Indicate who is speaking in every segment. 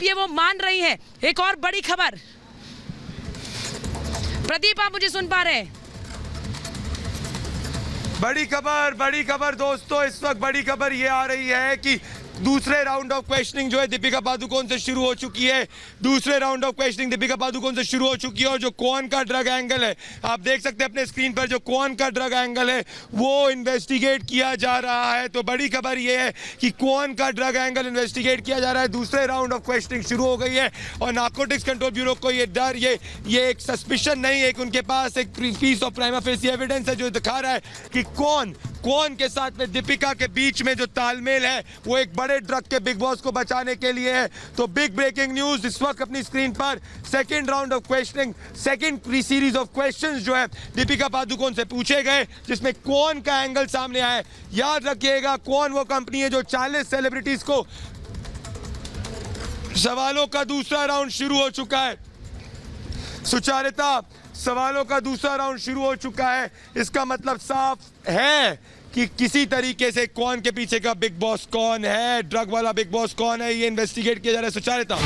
Speaker 1: ये वो मान रही हैं। एक और बड़ी खबर, प्रदीप आप मुझे सुन पा रहे हैं?
Speaker 2: बड़ी खबर दोस्तों, इस वक्त बड़ी खबर ये आ रही है कि दूसरे राउंड ऑफ क्वेश्चनिंग जो है दीपिका पादुकोण से शुरू हो चुकी है। दूसरे round of questioning Deepika Padukone से शुरू हो चुकी है और जो कौन का ड्रग एंगल है, आप देख सकते हैं अपने स्क्रीन पर, जो कौन का ड्रग एंगल है वो इन्वेस्टिगेट किया जा रहा है। तो बड़ी खबर ये है कि कौन का ड्रग एंगल इन्वेस्टिगेट किया जा रहा है। दूसरे राउंड ऑफ क्वेश्चनिंग शुरू हो गई है और नारकोटिक्स कंट्रोल ब्यूरो को ये डर, ये एक सस्पिशन नहीं है, उनके पास एक piece of prima facie evidence है जो दिखा रहा है कि कौन के साथ में दीपिका के बीच में जो तालमेल है वो एक बड़े ड्रग के बिग बॉस को बचाने के लिए है। तो बिग ब्रेकिंग न्यूज इस वक्त अपनी स्क्रीन पर, second round of questioning, second series of questions जो है दीपिका पादुकोण से पूछे गए, जिसमें कौन का एंगल सामने आया है। याद रखिएगा, कौन वो कंपनी है जो 40 सेलिब्रिटीज को, सवालों का दूसरा राउंड शुरू हो चुका है। सुचारिता, सवालों का दूसरा राउंड शुरू हो चुका है। इसका मतलब साफ है कि किसी तरीके से कौन के पीछे का बिग बॉस कौन है, ड्रग वाला बिग बॉस कौन है, ये इन्वेस्टिगेट किया जा रहा है। सुचारिता,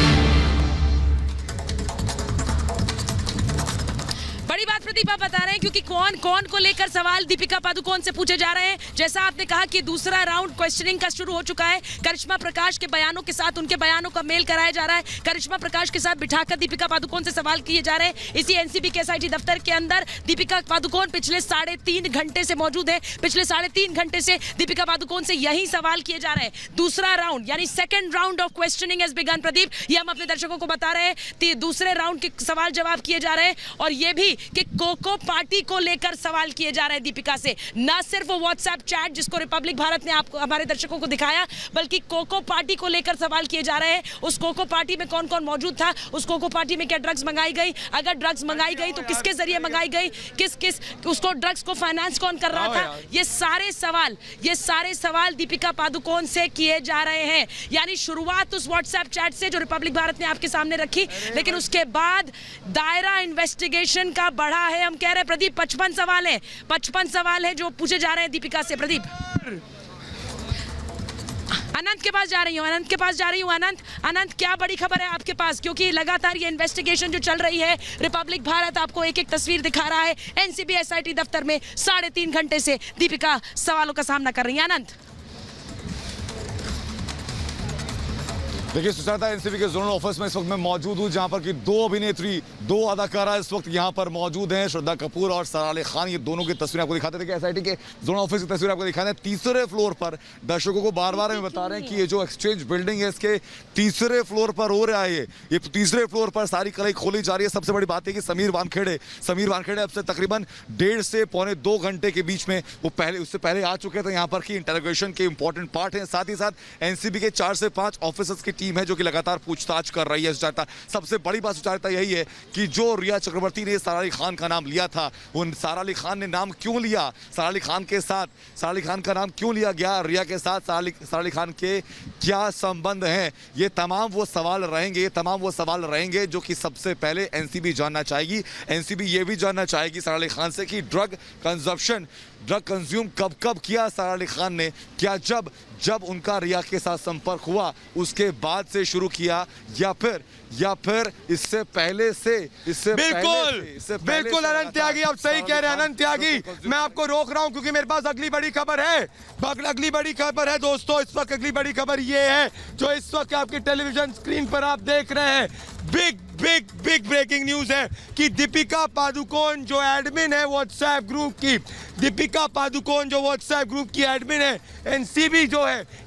Speaker 1: बड़ी बात प्रदीप आप बता रहे हैं, क्योंकि कौन को लेकर सवाल दीपिका पादुकोण से पूछे जा रहे हैं। जैसा आपने कहा कि दूसरा राउंड क्वेश्चनिंग का शुरू हो चुका है। करिश्मा प्रकाश के बयानों के साथ उनके बयानों का मेल कराया जा रहा है। करिश्मा प्रकाश के साथ बिठाकर दीपिका पादुकोण से सवाल किए जा रहे हैं। इसी एनसीबी के एसआईटी दफ्तर के अंदर दीपिका पादुकोण पिछले 3.5 घंटे से मौजूद है। पिछले 3.5 घंटे से दीपिका पादुकोण से यही सवाल किए जा रहे हैं। दूसरा राउंड यानी second round of questioning has begin. Pradeep, ये हम अपने दर्शकों को बता रहे हैं, दूसरे राउंड के सवाल जवाब किए जा रहे हैं और ये भी कि कोको पार्टी को लेकर सवाल किए जा रहे हैं दीपिका से। न सिर्फ वो व्हाट्सएप चैट जिसको रिपब्लिक भारत ने आपको, हमारे दर्शकों को दिखाया, बल्कि कोको पार्टी को लेकर सवाल किए जा रहे हैं। उस कोको पार्टी में कौन कौन मौजूद था, उस कोको पार्टी में क्या ड्रग्स मंगाई गई, अगर ड्रग्स मंगाई गई तो किसके जरिए मंगाई गई, किस उसको ड्रग्स को फाइनेंस कौन कर रहा था। ये सारे सवाल दीपिका पादुकोण से किए जा रहे हैं। यानी शुरुआत उस व्हाट्सएप चैट से जो रिपब्लिक भारत ने आपके सामने रखी, लेकिन उसके बाद दायरा इन्वेस्टिगेशन का बढ़ा है। हम कह रहे हैं प्रदीप 55 सवाल है जो पूछे जा रहे हैं दीपिका से। प्रदीप, अनंत के पास जा रही हूँ। अनंत, क्या बड़ी खबर है आपके पास, क्योंकि लगातार ये इन्वेस्टिगेशन जो चल रही है, रिपब्लिक भारत आपको एक एक तस्वीर दिखा रहा है। एनसीबी एसआईटी दफ्तर में 3.5 घंटे से दीपिका सवालों का सामना कर रही है। अनंत,
Speaker 3: देखिए सुचारिता, एनसीबी के जोनल ऑफिस में इस वक्त मैं मौजूद हूँ, जहां पर कि 2 अभिनेत्री, 2 अदाकारा इस वक्त यहां पर मौजूद हैं, श्रद्धा कपूर और सारा अली खान। ये दोनों की तस्वीरें आपको दिखाते थे, एसआईटी के जोनल ऑफिस की तस्वीर आपको दिखाते हैं। तीसरे फ्लोर पर, दर्शकों को बार बार बता रहे हैं कि ये जो एक्सचेंज बिल्डिंग है इसके तीसरे फ्लोर पर हो रहा है। ये तीसरे फ्लोर पर सारी कलाई खोली जा रही है। सबसे बड़ी बात है कि समीर वानखेड़े अब से तकरीबन 1.5 से पौने 2 घंटे के बीच में वो उससे पहले आ चुके थे यहाँ पर, कि इंटरोगेशन के इंपॉर्टेंट पार्ट है। साथ ही साथ एनसीबी के 4 से 5 ऑफिसर्स की टीम है जो कि लगातार पूछताछ कर रही है। सुचारिता, सबसे बड़ी बात सुचारिता यही है कि जो रिया चक्रवर्ती ने सारा अली खान का नाम लिया था, वो सारा अली खान ने नाम क्यों लिया, सारा अली खान के साथ सारा अली खान का नाम क्यों लिया गया, रिया के साथ सारा अली खान के क्या संबंध हैं, ये तमाम वो सवाल रहेंगे जो कि सबसे पहले एनसीबी जानना चाहेगी। एनसीबी ये भी जानना चाहेगी सारा अली खान से कि ड्रग कंज्यूम कब किया सारा अली खान ने, क्या जब उनका रिया के साथ संपर्क हुआ उसके बाद से शुरू किया, या फिर इससे पहले से।
Speaker 2: बिल्कुल अनंत त्यागी, आप सही कह रहे हैं अनंत त्यागी। मैं आपको रोक रहा हूं क्योंकि मेरे पास अगली बड़ी खबर है दोस्तों। इस वक्त अगली बड़ी खबर ये है जो इस वक्त आपकी टेलीविजन स्क्रीन पर आप देख रहे हैं। बिग ब्रेकिंग न्यूज है कि दीपिका पादुकोण जो एडमिन है व्हाट्सएप ग्रुप की, दीपिका पादुकोण जो व्हाट्सएप ग्रुप की एडमिन है,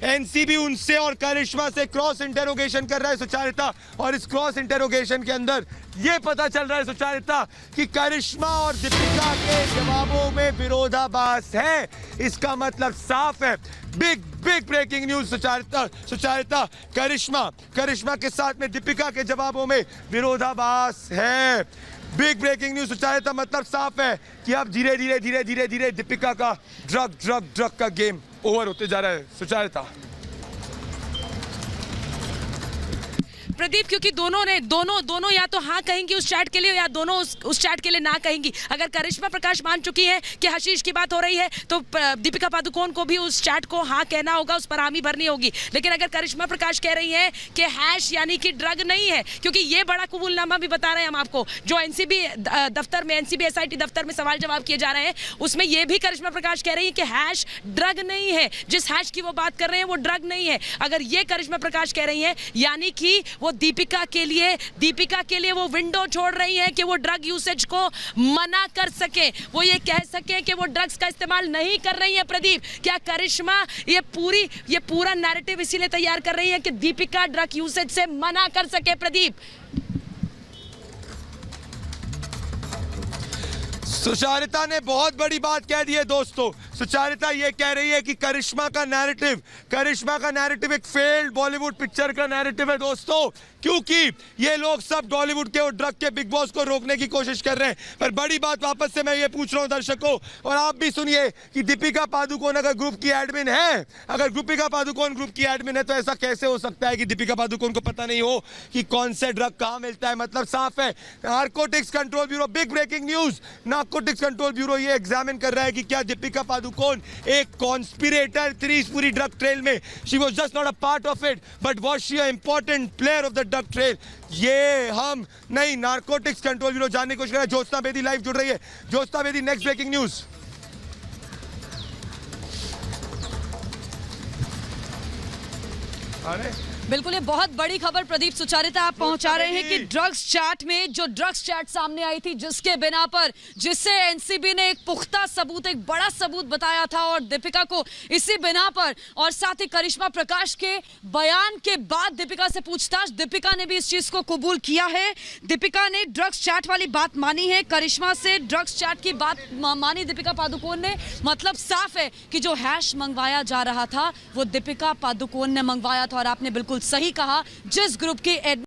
Speaker 2: एनसीबी उनसे और करिश्मा से क्रॉस इंटरोगेशन कर रहा है सुचारिता। और इस क्रॉस इंटरोगेशन के अंदर ये पता चल रहा है सुचारिता कि करिश्मा और दीपिका के जवाबों में विरोधाभास है। इसका मतलब साफ है, बिग ब्रेकिंग न्यूज सुचारिता, करिश्मा के साथ में दीपिका के जवाबों में विरोधाभास है। बिग ब्रेकिंग न्यूज सुचारिता, मतलब साफ है कि अब धीरे दीपिका का ड्रग का गेम ओवर होते जा रहा है सुचारिता।
Speaker 1: प्रदीप, क्योंकि दोनों या तो हाँ कहेंगी उस चैट के लिए या दोनों उस चैट के लिए ना कहेंगी। अगर करिश्मा प्रकाश मान चुकी है कि हशीश की बात हो रही है तो दीपिका पादुकोण को भी उस चैट को हाँ कहना होगा, उस पर हामी भरनी होगी। लेकिन अगर करिश्मा प्रकाश कह रही है कि हैश यानी कि ड्रग नहीं है, क्योंकि ये बड़ा कबूलनामा भी बता रहे हैं हम आपको, जो एनसीबी दफ्तर में, एनसीबी एसआईटी दफ्तर में सवाल जवाब किए जा रहे हैं, उसमें ये भी करिश्मा प्रकाश कह रही है कि हैश ड्रग नहीं है, जिस हैश की वो बात कर रहे हैं वो ड्रग नहीं है। अगर ये करिश्मा प्रकाश कह रही है यानी कि वो दीपिका के लिए वो विंडो छोड़ रही है कि वो ड्रग यूसेज को मना कर सके, वो ये कह सके कि वो ड्रग्स का इस्तेमाल नहीं कर रही है। प्रदीप, क्या करिश्मा ये पूरा नैरेटिव इसीलिए तैयार कर रही है कि दीपिका ड्रग यूसेज से मना कर सके? प्रदीप,
Speaker 2: सुचारिता ने बहुत बड़ी बात कह दी है दोस्तों। सुचारिता ये कह रही है कि करिश्मा का नैरेटिव एक फेल्ड बॉलीवुड पिक्चर का नैरेटिव है दोस्तों, क्योंकि ये लोग सब बॉलीवुड के और ड्रग के बिग बॉस को रोकने की कोशिश कर रहे हैं। पर बड़ी बात वापस से मैं ये पूछ रहा हूं दर्शकों, और आप भी सुनिए कि दीपिका पादुकोण अगर ग्रुप की एडमिन है, अगर दीपिका पादुकोण ग्रुप की एडमिन है, तो ऐसा कैसे हो सकता है कि दीपिका पादुकोण को पता नहीं हो कि कौन से ड्रग कहां मिलता है? मतलब साफ है। Narcotics control bureau, big breaking news, narcotics control bureau ये एग्जामिन कर रहा है कि क्या दीपिका पादुकोण एक कॉन्स्पिरेटर थी इस पूरी ड्रग ट्रेल में? She was just not a part of it, but was she a important player of the drug trail? ये हम नहीं, नारकोटिक्स कंट्रोल ब्यूरो जानने की कोशिश कर रहा है। ज्योत्सना बेदी लाइव जुड़ रही है। Jyotsna Bedi, next breaking news.
Speaker 4: बिल्कुल, ये बहुत बड़ी खबर प्रदीप सुचारिता आप पहुंचा रहे हैं कि ड्रग्स चैट में जो ड्रग्स चैट सामने आई थी, जिसके बिना पर, जिससे एनसीबी ने एक पुख्ता सबूत, एक बड़ा सबूत बताया था और दीपिका को इसी बिना पर, और साथ ही करिश्मा प्रकाश के बयान के बाद दीपिका से पूछताछ, दीपिका ने भी इस चीज को कबूल किया है। दीपिका ने ड्रग्स चैट वाली बात मानी है, करिश्मा से ड्रग्स चैट की बात मानी दीपिका पादुकोण ने। मतलब साफ है कि जो हैश मंगवाया जा रहा था वो दीपिका पादुकोण ने मंगवाया था। और आपने बिल्कुल सही कहा, जिस ग्रुप के